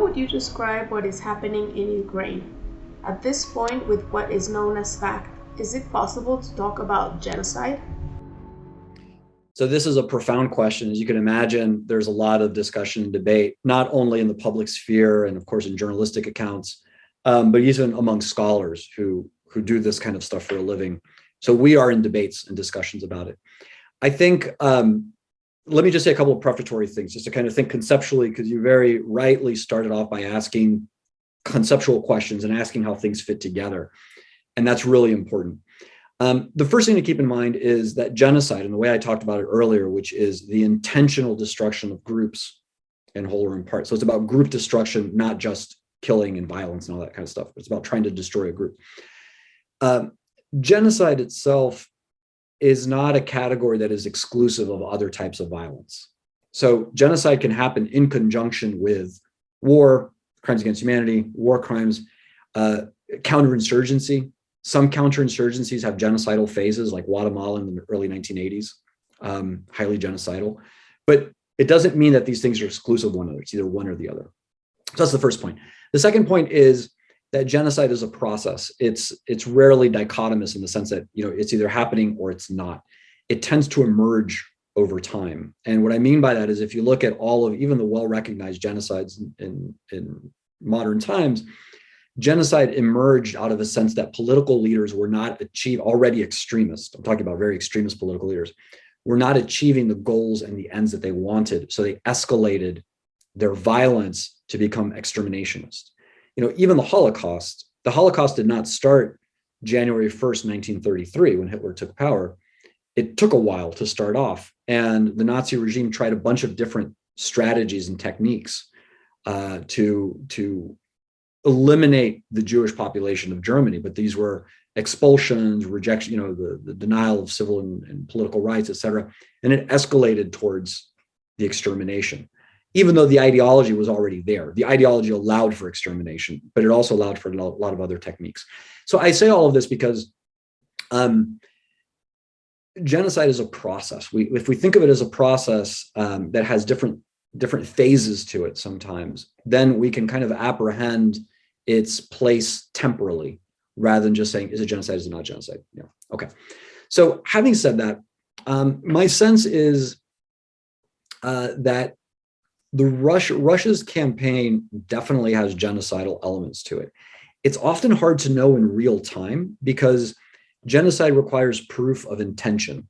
would you describe what is happening in Ukraine? At this point, with what is known as fact, is it possible to talk about genocide? So this is a profound question. As you can imagine, there's a lot of discussion and debate, not only in the public sphere and of course in journalistic accounts, but even among scholars who do this kind of stuff for a living. So we are in debates and discussions about it. I think, let me just say a couple of prefatory things, just to kind of think conceptually, because you very rightly started off by asking conceptual questions and asking how things fit together. And that's really important. The first thing to keep in mind is that genocide, and the way I talked about it earlier, which is the intentional destruction of groups in whole or in part. So it's about group destruction, not just killing and violence and all that kind of stuff. It's about trying to destroy a group. Genocide itself is not a category that is exclusive of other types of violence. So genocide can happen in conjunction with war, crimes against humanity, war crimes, counterinsurgency. Some counterinsurgencies have genocidal phases, like Guatemala in the early 1980s, highly genocidal. But it doesn't mean that these things are exclusive of one another. It's either one or the other. So that's the first point. The second point is that genocide is a process. It's rarely dichotomous in the sense that it's either happening or it's not. It tends to emerge over time. And what I mean by that is if you look at all of even the well-recognized genocides in modern times, genocide emerged out of a sense that political leaders were not already extremist. I'm talking about very extremist political leaders, were not achieving the goals and the ends that they wanted. So they escalated their violence to become exterminationist. Even the Holocaust did not start January 1st, 1933, when Hitler took power. It took a while to start off. And the Nazi regime tried a bunch of different strategies and techniques to eliminate the Jewish population of Germany. But these were expulsions, rejection, the denial of civil and political rights, et cetera. And it escalated towards the extermination. Even though the ideology was already there. The ideology allowed for extermination, but it also allowed for a lot of other techniques. So I say all of this because genocide is a process. If we think of it as a process that has different phases to it sometimes, then we can kind of apprehend its place temporally rather than just saying, is it genocide, is it not genocide? Yeah. Okay. So having said that, my sense is that Russia's campaign definitely has genocidal elements to it. It's often hard to know in real time because genocide requires proof of intention.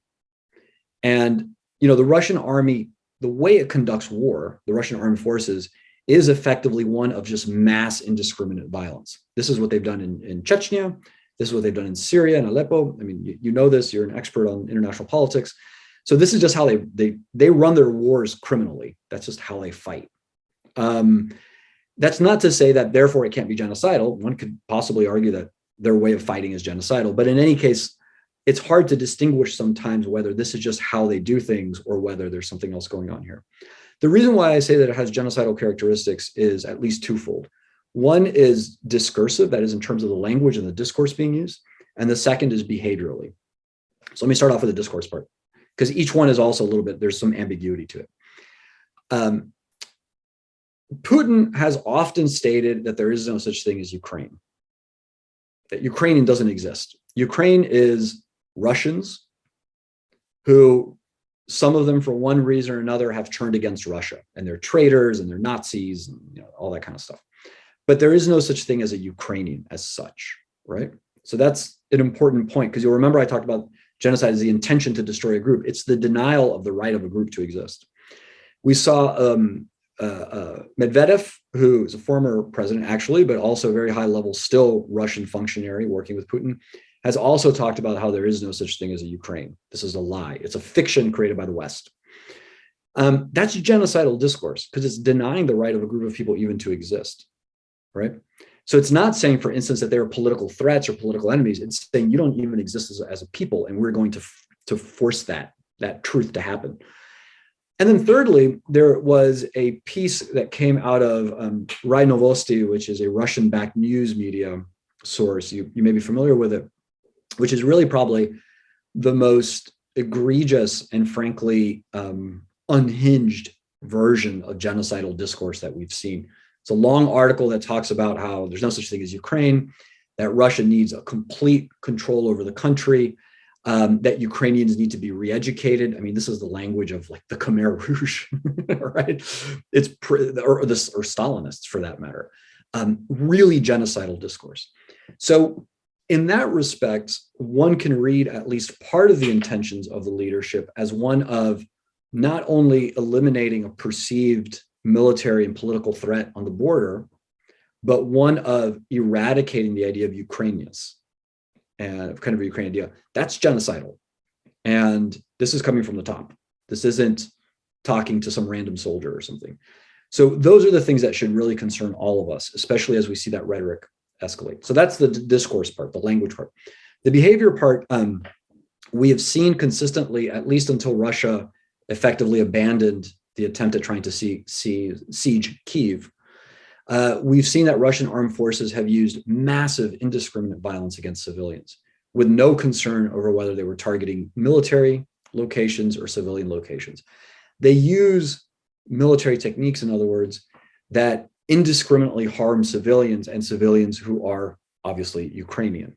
And, the Russian army, the way it conducts war, the Russian armed forces, is effectively one of just mass indiscriminate violence. This is what they've done in Chechnya. This is what they've done in Syria and Aleppo. I mean, you know this, you're an expert on international politics. So this is just how they run their wars criminally. That's just how they fight. That's not to say that therefore it can't be genocidal. One could possibly argue that their way of fighting is genocidal, but in any case, it's hard to distinguish sometimes whether this is just how they do things or whether there's something else going on here. The reason why I say that it has genocidal characteristics is at least twofold. One is discursive, that is in terms of the language and the discourse being used. And the second is behaviorally. So let me start off with the discourse part, because each one is also a little bit, there's some ambiguity to it. Putin has often stated that there is no such thing as Ukraine, that Ukrainian doesn't exist. Ukraine is Russians who, some of them for one reason or another, have turned against Russia, and they're traitors and they're Nazis and all that kind of stuff. But there is no such thing as a Ukrainian as such, right? So that's an important point, because you'll remember I talked about genocide as the intention to destroy a group. It's the denial of the right of a group to exist. We saw Medvedev, who is a former president actually, but also a very high level, still Russian functionary working with Putin, has also talked about how there is no such thing as a Ukraine. This is a lie. It's a fiction created by the West. That's genocidal discourse because it's denying the right of a group of people even to exist, right? So it's not saying, for instance, that they're political threats or political enemies. It's saying you don't even exist as a people, and we're going to force that truth to happen. And then thirdly, there was a piece that came out of Rai Novosti, which is a Russian-backed news media source. You may be familiar with it, which is really probably the most egregious and frankly unhinged version of genocidal discourse that we've seen. It's a long article that talks about how there's no such thing as Ukraine, that Russia needs a complete control over the country, that Ukrainians need to be re-educated. I mean, this is the language of like the Khmer Rouge, right? Or Stalinists for that matter. Really genocidal discourse. So in that respect, one can read at least part of the intentions of the leadership as one of not only eliminating a perceived military and political threat on the border, but one of eradicating the idea of Ukrainians and kind of a Ukrainian idea. That's genocidal. And this is coming from the top. This isn't talking to some random soldier or something. So those are the things that should really concern all of us, especially as we see that rhetoric escalate. So that's the discourse part, the language part. The behavior part, we have seen consistently, at least until Russia effectively abandoned the attempt at trying to siege Kyiv. We've seen that Russian armed forces have used massive indiscriminate violence against civilians with no concern over whether they were targeting military locations or civilian locations. They use military techniques, in other words, that indiscriminately harm civilians and civilians who are obviously Ukrainian.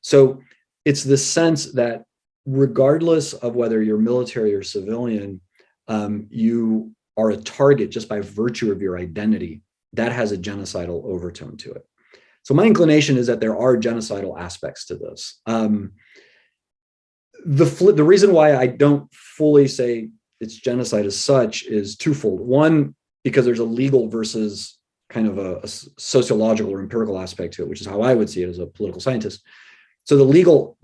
So it's the sense that regardless of whether you're military or civilian, you are a target just by virtue of your identity. That has a genocidal overtone to it. So my inclination is that there are genocidal aspects to this. The reason why I don't fully say it's genocide as such is twofold. One, because there's a legal versus kind of a sociological or empirical aspect to it, which is how I would see it as a political scientist. So the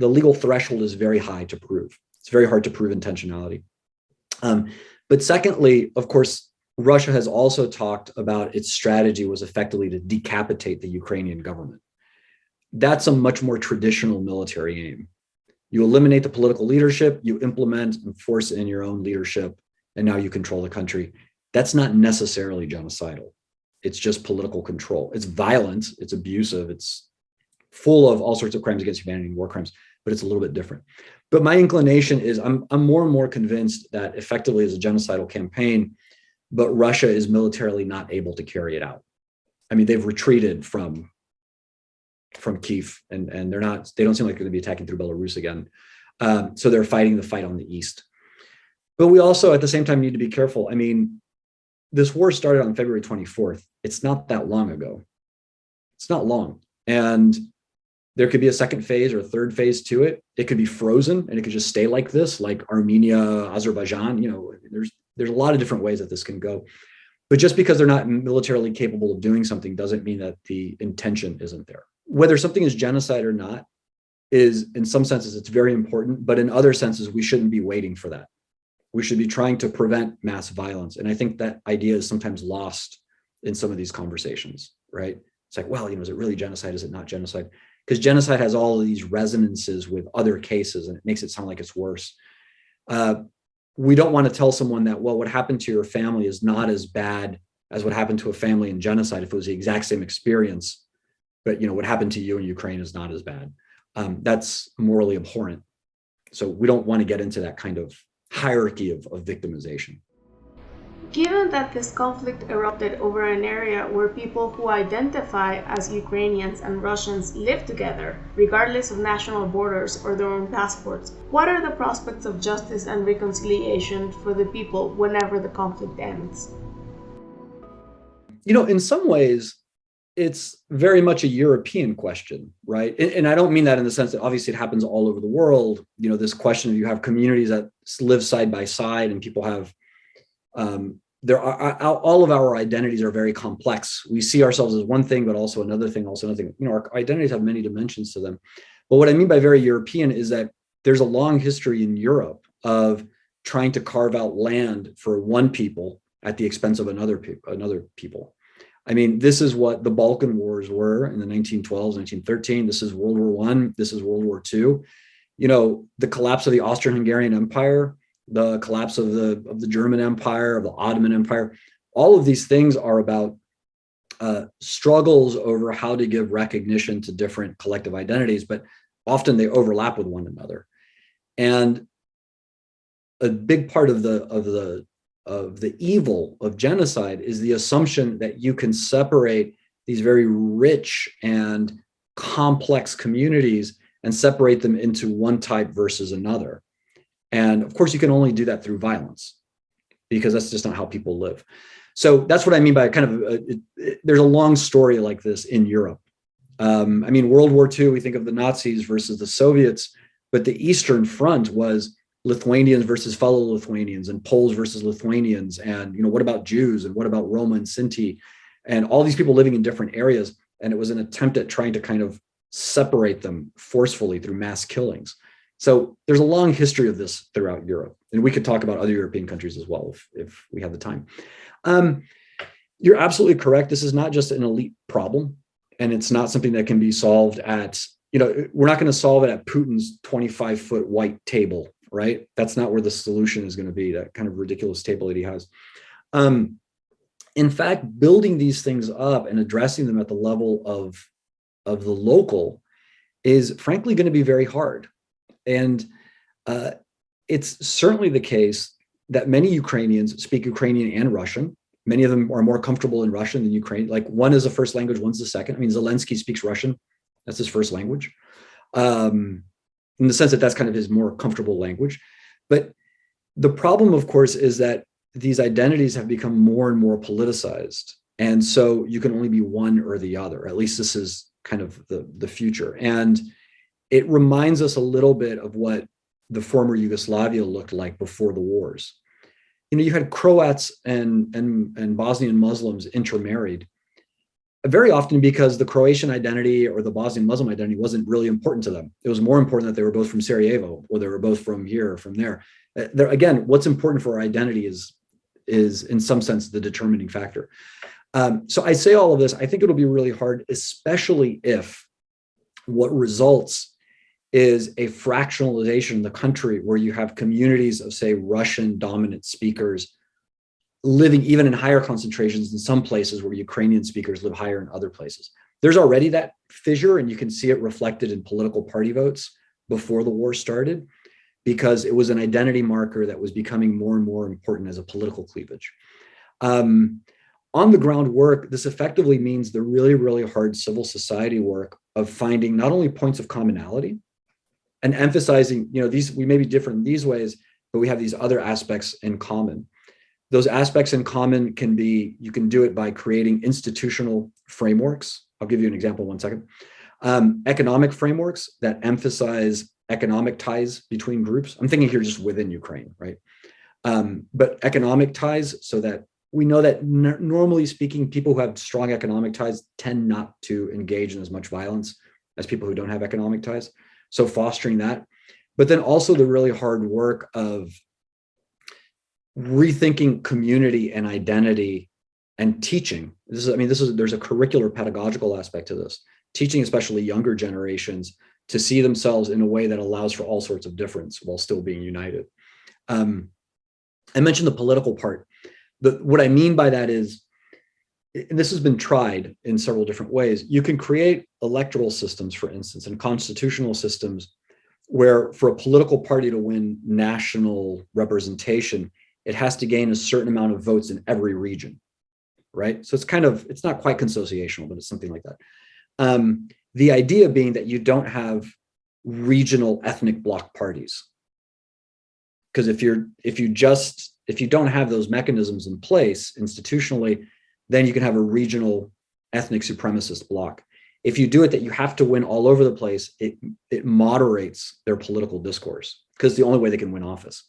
legal threshold is very high to prove. It's very hard to prove intentionality. But secondly, of course, Russia has also talked about its strategy was effectively to decapitate the Ukrainian government. That's a much more traditional military aim. You eliminate the political leadership, you implement and force in your own leadership, and now you control the country. That's not necessarily genocidal. It's just political control. It's violent, it's abusive, it's full of all sorts of crimes against humanity and war crimes, but it's a little bit different. But my inclination is I'm more and more convinced that effectively as a genocidal campaign, but Russia is militarily not able to carry it out. I mean, they've retreated from Kyiv, and they don't seem like they're going to be attacking through Belarus again. So they're fighting the fight on the east. But we also, at the same time, need to be careful. I mean, this war started on February 24th. It's not that long ago. It's not long. And there could be a second phase or a third phase to it. It could be frozen and it could just stay like this, like Armenia, Azerbaijan. You know, there's a lot of different ways that this can go. But just because they're not militarily capable of doing something doesn't mean that the intention isn't there. Whether something is genocide or not is, in some senses, it's very important, but in other senses, we shouldn't be waiting for that. We should be trying to prevent mass violence. And I think that idea is sometimes lost in some of these conversations, right? It's like, well, is it really genocide? Is it not genocide? Because genocide has all of these resonances with other cases, and it makes it sound like it's worse. We don't want to tell someone that, well, what happened to your family is not as bad as what happened to a family in genocide if it was the exact same experience. But what happened to you in Ukraine is not as bad. That's morally abhorrent. So we don't want to get into that kind of hierarchy of victimization. Given that this conflict erupted over an area where people who identify as Ukrainians and Russians live together, regardless of national borders or their own passports, what are the prospects of justice and reconciliation for the people whenever the conflict ends? In some ways, it's very much a European question, right? And I don't mean that in the sense that obviously it happens all over the world. This question of you have communities that live side by side and people have, all of our identities are very complex. We see ourselves as one thing, but also another thing, our identities have many dimensions to them. But what I mean by very European is that there's a long history in Europe of trying to carve out land for one people at the expense of another people. I mean, this is what the Balkan Wars were in the 1912s, 1913. This is World War I. This is World War II. The collapse of the Austrian-Hungarian Empire, the collapse of the German Empire, of the Ottoman Empire. All of these things are about struggles over how to give recognition to different collective identities, but often they overlap with one another. And a big part of the the evil of genocide is the assumption that you can separate these very rich and complex communities and separate them into one type versus another. And of course, you can only do that through violence, because that's just not how people live. So that's what I mean by kind of, there's a long story like this in Europe. I mean, World War II, we think of the Nazis versus the Soviets, but the Eastern Front was Lithuanians versus fellow Lithuanians, and Poles versus Lithuanians. And, you know, what about Jews, and what about Roma and Sinti, and all these people living in different areas. And it was an attempt at trying to kind of separate them forcefully through mass killings. So there's a long history of this throughout Europe. And we could talk about other European countries as well if we have the time. You're absolutely correct. This is not just an elite problem, and it's not something that can be solved at, you know, we're not going to solve it at Putin's 25-foot white table, right? That's not where the solution is going to be, that kind of ridiculous table that he has. In fact, building these things up and addressing them at the level of the local is frankly going to be very hard. And it's certainly the case that many Ukrainians speak Ukrainian and Russian. Many of them are more comfortable in Russian than Ukrainian. Like, one is a first language, one's the second. I mean, Zelensky speaks Russian. That's his first language. In the sense that that's kind of his more comfortable language. But the problem, of course, is that these identities have become more and more politicized. And so you can only be one or the other. At least this is kind of the future. And it reminds us a little bit of what the former Yugoslavia looked like before the wars. You know, you had Croats and Bosnian Muslims intermarried very often because the Croatian identity or the Bosnian Muslim identity wasn't really important to them. It was more important that they were both from Sarajevo, or they were both from here or from there. Again, what's important for our identity is in some sense the determining factor. So I say all of this, I think it'll be really hard, especially if what results is a fractionalization in the country where you have communities of, say, Russian dominant speakers living even in higher concentrations in some places where Ukrainian speakers live higher in other places. There's already that fissure, and you can see it reflected in political party votes before the war started, because it was an identity marker that was becoming more and more important as a political cleavage. On the ground work, this effectively means the really, really hard civil society work of finding not only points of commonality and emphasizing, you know, these, we may be different in these ways, but we have these other aspects in common. Those aspects in common can be, you can do it by creating institutional frameworks. I'll give you an example in 1 second. Economic frameworks that emphasize economic ties between groups. I'm thinking here just within Ukraine, right? But economic ties, so that we know that normally speaking, people who have strong economic ties tend not to engage in as much violence as people who don't have economic ties. So fostering that, but then also the really hard work of rethinking community and identity and teaching. There's a curricular pedagogical aspect to this, teaching especially younger generations to see themselves in a way that allows for all sorts of difference while still being united. I mentioned the political part. What I mean by that is, and this has been tried in several different ways, you can create electoral systems, for instance, and constitutional systems where for a political party to win national representation, it has to gain a certain amount of votes in every region, right? So it's not quite consociational, but it's something like that. The idea being that you don't have regional ethnic bloc parties. Because if you don't have those mechanisms in place institutionally, then you can have a regional ethnic supremacist bloc. If you do it that you have to win all over the place, it moderates their political discourse, because it's the only way they can win office.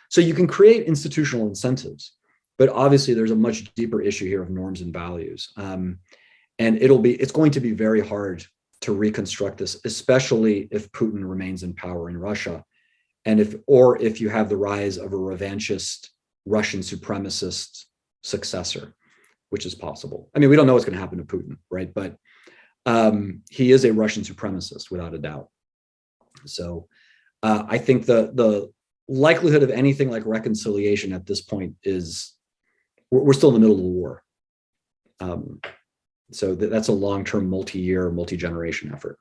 So you can create institutional incentives, but obviously there's a much deeper issue here of norms and values. And it's going to be very hard to reconstruct this, especially if Putin remains in power in Russia. And if you have the rise of a revanchist Russian supremacist successor, which is possible. I mean, we don't know what's going to happen to Putin, right? But he is a Russian supremacist without a doubt. So I think the likelihood of anything like reconciliation at this point is, we're still in the middle of the war. So that's a long-term, multi-year, multi-generation effort.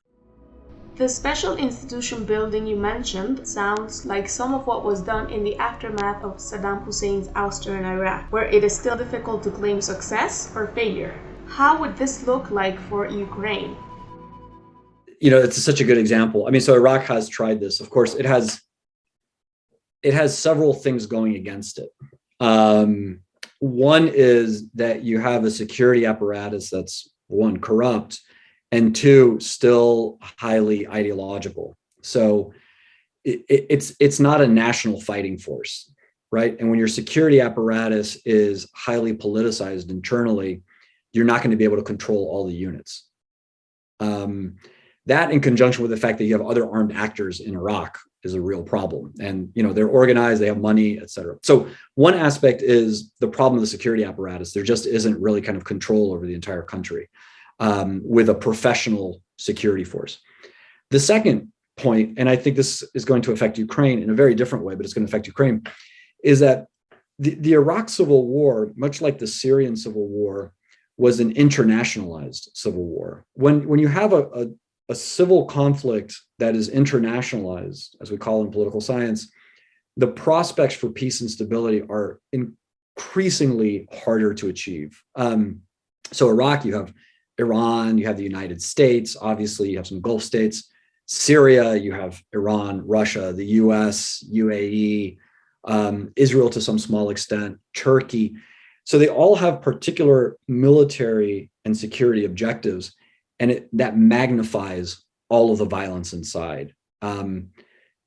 The special institution building you mentioned sounds like some of what was done in the aftermath of Saddam Hussein's ouster in Iraq, where it is still difficult to claim success or failure. How would this look like for Ukraine? It's such a good example. I mean, so Iraq has tried this. Of course, it has several things going against it. One is that you have a security apparatus that's, one, corrupt, and two, still highly ideological. So it's not a national fighting force, right? And when your security apparatus is highly politicized internally, you're not going to be able to control all the units. That, in conjunction with the fact that you have other armed actors in Iraq, is a real problem. And they're organized, they have money, et cetera. So one aspect is the problem of the security apparatus. There just isn't really kind of control over the entire country with a professional security force. The second point, and I think this is going to affect Ukraine in a very different way, but it's going to affect Ukraine, is that the Iraq civil war, much like the Syrian civil war, was an internationalized civil war. When you have a civil conflict that is internationalized, as we call it in political science, the prospects for peace and stability are increasingly harder to achieve. So Iraq, you have Iran, you have the United States, obviously you have some Gulf states. Syria, you have Iran, Russia, the US, UAE, Israel to some small extent, Turkey. So they all have particular military and security objectives, and that magnifies all of the violence inside.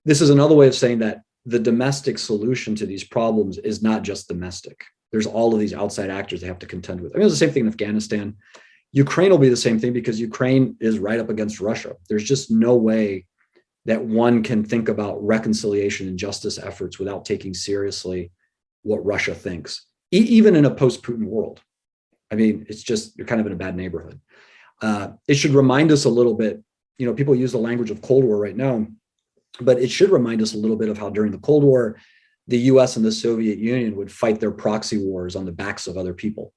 This is another way of saying that the domestic solution to these problems is not just domestic. There's all of these outside actors they have to contend with. I mean, it's the same thing in Afghanistan. Ukraine will be the same thing because Ukraine is right up against Russia. There's just no way that one can think about reconciliation and justice efforts without taking seriously what Russia thinks, even in a post-Putin world. I mean, it's just, you're kind of in a bad neighborhood. It should remind us a little bit, people use the language of Cold War right now, but it should remind us a little bit of how during the Cold War, the US and the Soviet Union would fight their proxy wars on the backs of other people.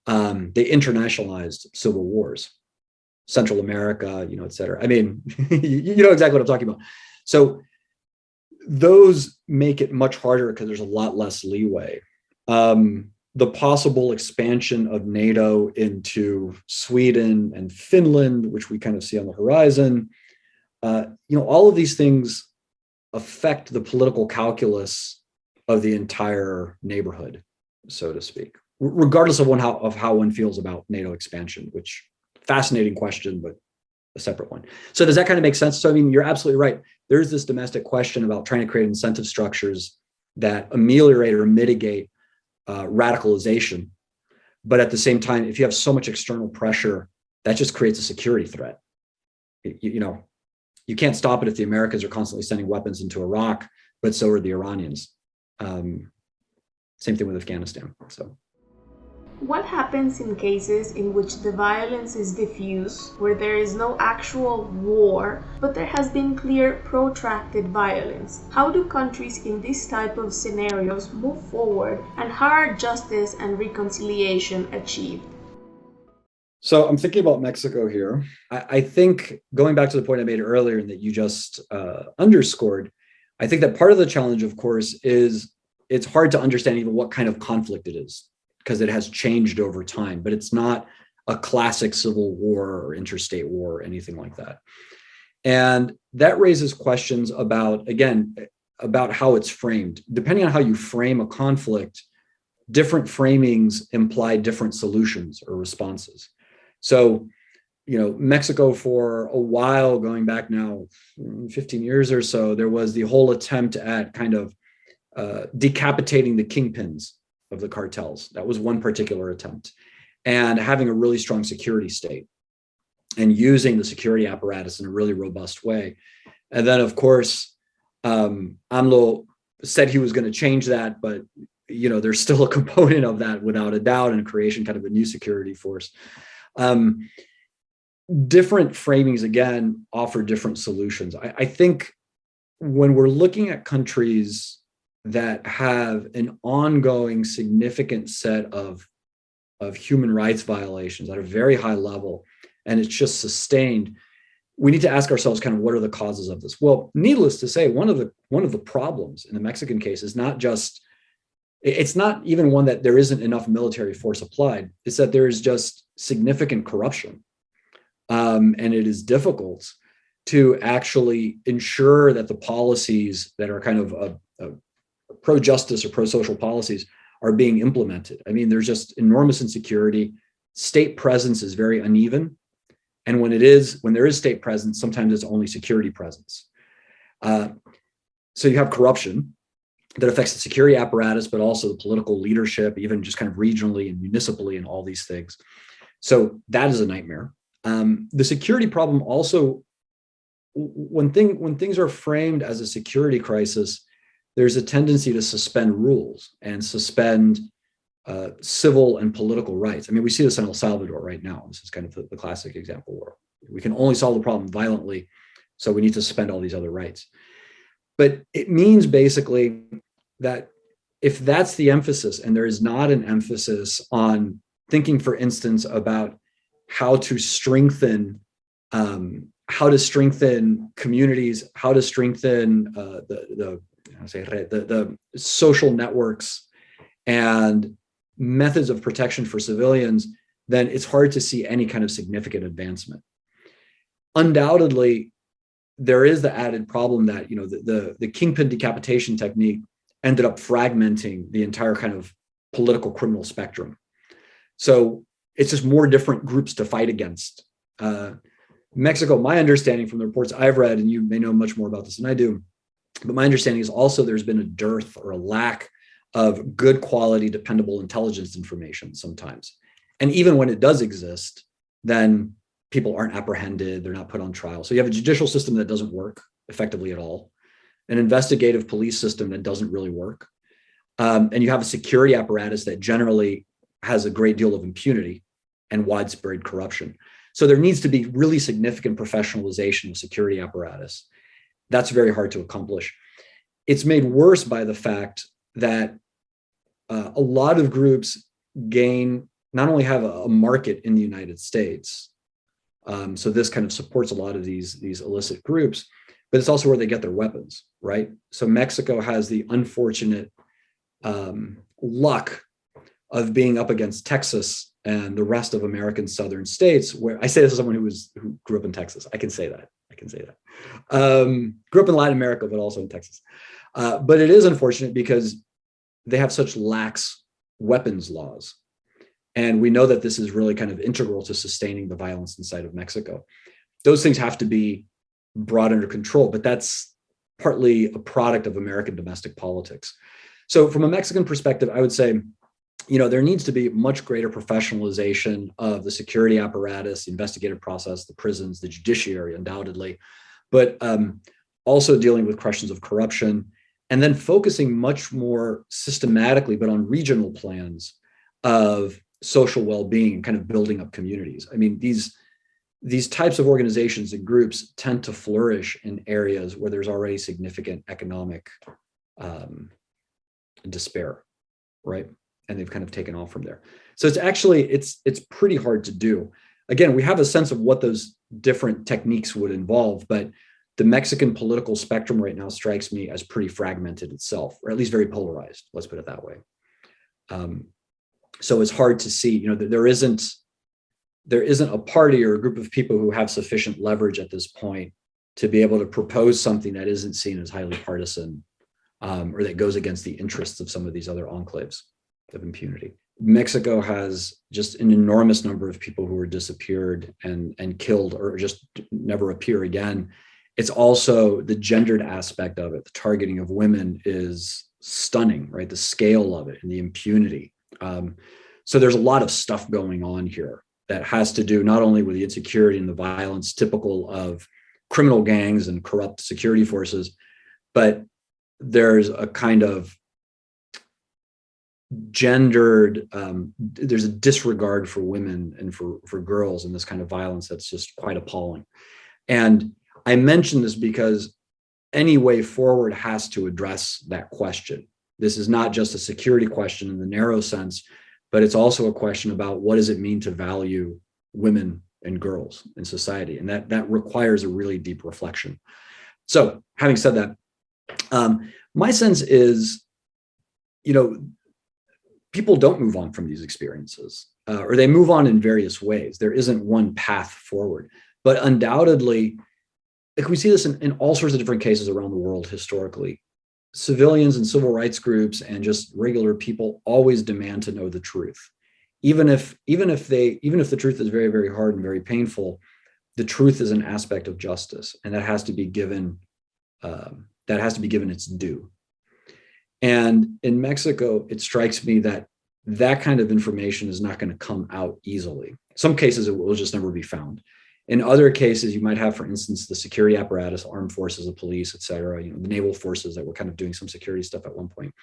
They internationalized civil wars, Central America, et cetera. I mean, you know exactly what I'm talking about. So those make it much harder because there's a lot less leeway. The possible expansion of NATO into Sweden and Finland, which we kind of see on the horizon, all of these things affect the political calculus of the entire neighborhood, so to speak, regardless of how one feels about NATO expansion, which fascinating question, but a separate one. So does that kind of make sense? So, I mean, you're absolutely right. There's this domestic question about trying to create incentive structures that ameliorate or mitigate radicalization. But at the same time, if you have so much external pressure, that just creates a security threat. You can't stop it if the Americans are constantly sending weapons into Iraq, but so are the Iranians. Same thing with Afghanistan. So. What happens in cases in which the violence is diffuse, where there is no actual war, but there has been clear protracted violence? How do countries in this type of scenarios move forward, and how are justice and reconciliation achieved? So I'm thinking about Mexico here. I think, going back to the point I made earlier and that you just underscored, I think that part of the challenge, of course, is it's hard to understand even what kind of conflict it is, because it has changed over time, but it's not a classic civil war or interstate war or anything like that. And that raises questions about how it's framed. Depending on how you frame a conflict, different framings imply different solutions or responses. So, Mexico, for a while, going back now 15 years or so, there was the whole attempt at kind of decapitating the kingpins of the cartels. That was one particular attempt, and having a really strong security state and using the security apparatus in a really robust way. And then, of course, AMLO said he was going to change that, but there's still a component of that without a doubt, and creation kind of a new security force. Different framings, again, offer different solutions. I think when we're looking at countries that have an ongoing significant set of human rights violations at a very high level, and it's just sustained, we need to ask ourselves kind of what are the causes of this? Well, needless to say, one of the problems in the Mexican case is not just, it's not even one that there isn't enough military force applied. It's that there is just significant corruption. And it is difficult to actually ensure that the policies that are kind of pro-justice or pro-social policies are being implemented. I mean, there's just enormous insecurity. State presence is very uneven. And when there is state presence, sometimes it's only security presence. So you have corruption that affects the security apparatus, but also the political leadership, even just kind of regionally and municipally and all these things. So that is a nightmare. The security problem also, when things are framed as a security crisis, there's a tendency to suspend rules and suspend civil and political rights. I mean, we see this in El Salvador right now. This is kind of the classic example where we can only solve the problem violently, so we need to suspend all these other rights. But it means basically that if that's the emphasis, and there is not an emphasis on thinking, for instance, about how to strengthen communities, how to strengthen the social networks and methods of protection for civilians, then it's hard to see any kind of significant advancement. Undoubtedly, there is the added problem that the kingpin decapitation technique ended up fragmenting the entire kind of political criminal spectrum. So it's just more different groups to fight against. Mexico, my understanding from the reports I've read, and you may know much more about this than I do, but my understanding is also there's been a dearth or a lack of good quality, dependable intelligence information sometimes. And even when it does exist, then people aren't apprehended, they're not put on trial. So you have a judicial system that doesn't work effectively at all, an investigative police system that doesn't really work, and you have a security apparatus that generally has a great deal of impunity and widespread corruption. So there needs to be really significant professionalization of security apparatus. That's very hard to accomplish. It's made worse by the fact that a lot of groups not only have a market in the United States, so this kind of supports a lot of these illicit groups, but it's also where they get their weapons, right? So Mexico has the unfortunate luck of being up against Texas and the rest of American southern states, where I say this as someone who grew up in Texas. I can say that. Grew up in Latin America, but also in Texas. But it is unfortunate because they have such lax weapons laws. And we know that this is really kind of integral to sustaining the violence inside of Mexico. Those things have to be brought under control, but that's partly a product of American domestic politics. So from a Mexican perspective, I would say, there needs to be much greater professionalization of the security apparatus, the investigative process, the prisons, the judiciary, undoubtedly, but also dealing with questions of corruption, and then focusing much more systematically, but on regional plans of social well-being, kind of building up communities. I mean, these types of organizations and groups tend to flourish in areas where there's already significant economic despair, right? And they've kind of taken off from there. So it's pretty hard to do. Again, we have a sense of what those different techniques would involve, but the Mexican political spectrum right now strikes me as pretty fragmented itself, or at least very polarized. Let's put it that way. So it's hard to see, there isn't a party or a group of people who have sufficient leverage at this point to be able to propose something that isn't seen as highly partisan, or that goes against the interests of some of these other enclaves of impunity. Mexico has just an enormous number of people who were disappeared and killed or just never appear again. It's also the gendered aspect of it. The targeting of women is stunning, right? The scale of it and the impunity. So there's a lot of stuff going on here that has to do not only with the insecurity and the violence typical of criminal gangs and corrupt security forces, but there's a kind of gendered, there's a disregard for women and for girls in this kind of violence that's just quite appalling. And I mention this because any way forward has to address that question. This is not just a security question in the narrow sense, but it's also a question about what does it mean to value women and girls in society. And that requires a really deep reflection. So having said that, my sense is, people don't move on from these experiences, or they move on in various ways. There isn't one path forward, but undoubtedly, like we see this in all sorts of different cases around the world historically. Civilians and civil rights groups and just regular people always demand to know the truth, even if the truth is very, very hard and very painful. The truth is an aspect of justice, and that has to be given its due. And in Mexico, it strikes me that kind of information is not going to come out easily. Some cases it will just never be found. In other cases, you might have, for instance, the security apparatus, armed forces, the police, et cetera, the naval forces that were kind of doing some security stuff at one point.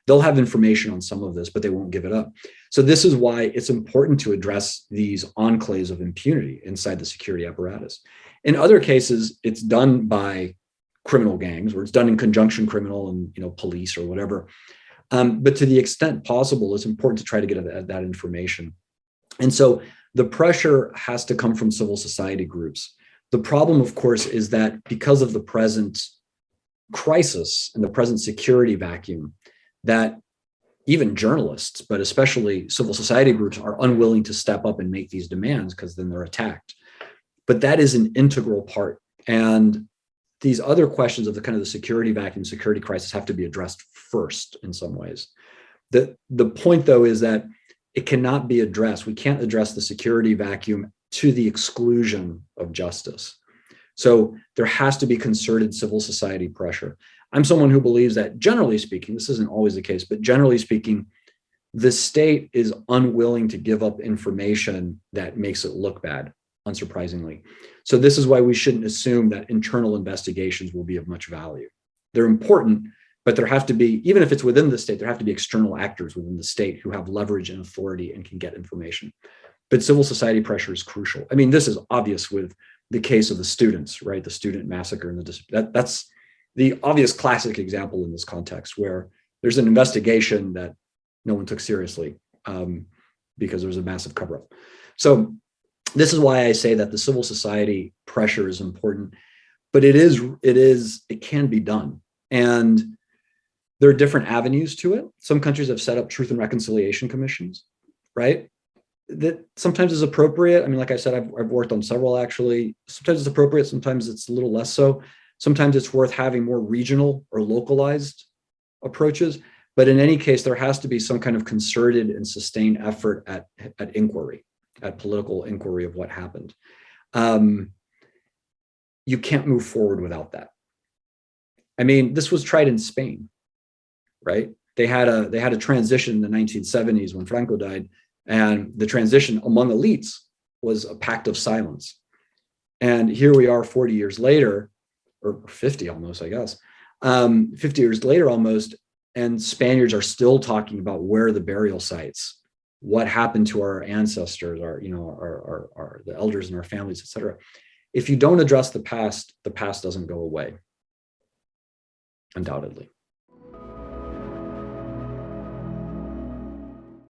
They'll have information on some of this, but they won't give it up. So this is why it's important to address these enclaves of impunity inside the security apparatus. In other cases, it's done by criminal gangs, or it's done in conjunction criminal and police or whatever. But to the extent possible, it's important to try to get at that information. And so the pressure has to come from civil society groups. The problem, of course, is that because of the present crisis and the present security vacuum, that even journalists, but especially civil society groups, are unwilling to step up and make these demands because then they're attacked. But that is an integral part. And these other questions of the kind of the security vacuum, security crisis have to be addressed first in some ways. The point, though, is that it cannot be addressed. We can't address the security vacuum to the exclusion of justice. So there has to be concerted civil society pressure. I'm someone who believes that, generally speaking, this isn't always the case, but generally speaking, the state is unwilling to give up information that makes it look bad, unsurprisingly. So this is why we shouldn't assume that internal investigations will be of much value. They're important, but there have to be, even if it's within the state, there have to be external actors within the state who have leverage and authority and can get information. But civil society pressure is crucial. I mean, this is obvious with the case of the students, right? The student massacre and that's the obvious classic example in this context, where there's an investigation that no one took seriously because there was a massive cover-up. So this is why I say that the civil society pressure is important, but it can be done. And there are different avenues to it. Some countries have set up truth and reconciliation commissions, right? That sometimes is appropriate. I mean, like I said, I've worked on several actually. Sometimes it's appropriate, sometimes it's a little less so. Sometimes it's worth having more regional or localized approaches. But in any case, there has to be some kind of concerted and sustained effort at inquiry, at political inquiry of what happened. You can't move forward without that. I mean, this was tried in Spain, right? They had a transition in the 1970s when Franco died, and the transition among elites was a pact of silence. And here we are 40 years later, or 50 almost, I guess, 50 years later almost, and Spaniards are still talking about where are the burial sites, what happened to our ancestors, the elders in our families, et cetera. If you don't address the past doesn't go away, undoubtedly.